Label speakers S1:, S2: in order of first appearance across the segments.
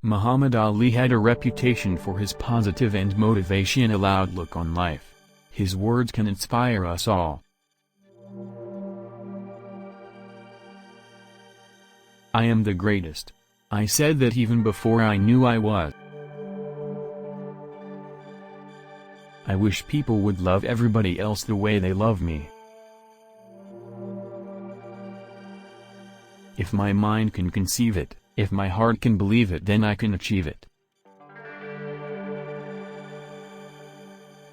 S1: Muhammad Ali had a reputation for his positive and motivational outlook on life. His words can inspire us all. I am the greatest. I said that even before I knew I was. I wish people would love everybody else the way they love me. If my mind can conceive it, if my heart can believe it, then I can achieve it.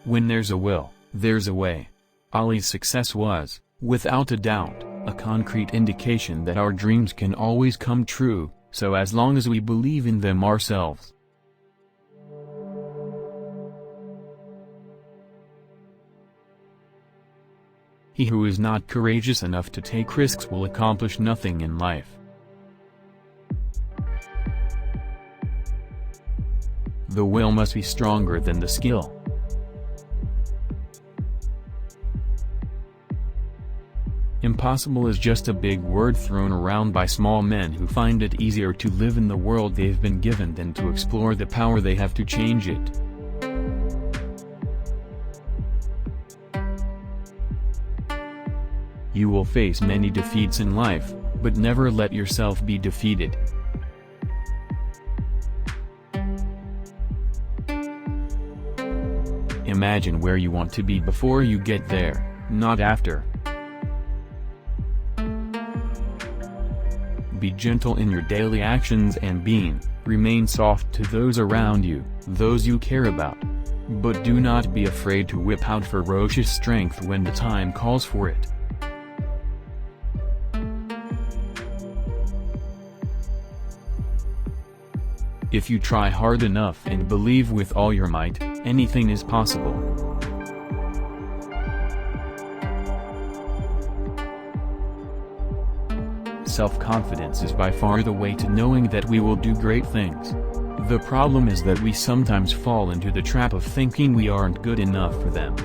S1: When there's a will, there's a way. Ali's success was, without a doubt, a concrete indication that our dreams can always come true, so as long as we believe in them ourselves. He who is not courageous enough to take risks will accomplish nothing in life. The will must be stronger than the skill. Impossible is just a big word thrown around by small men who find it easier to live in the world they've been given than to explore the power they have to change it. You will face many defeats in life, but never let yourself be defeated. Imagine where you want to be before you get there, not after. Be gentle in your daily actions and being, remain soft to those around you, those you care about. But do not be afraid to whip out ferocious strength when the time calls for it. If you try hard enough and believe with all your might, anything is possible. Self-confidence is by far the way to knowing that we will do great things. The problem is that we sometimes fall into the trap of thinking we aren't good enough for them.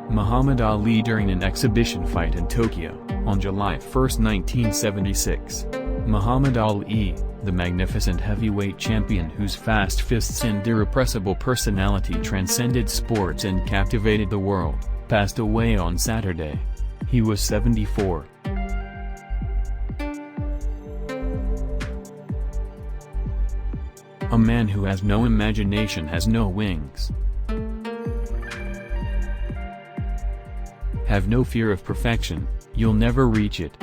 S1: Muhammad Ali during an exhibition fight in Tokyo, on July 1, 1976. Muhammad Ali, the magnificent heavyweight champion whose fast fists and irrepressible personality transcended sports and captivated the world, passed away on Saturday. He was 74. A man who has no imagination has no wings. Have no fear of perfection, you'll never reach it.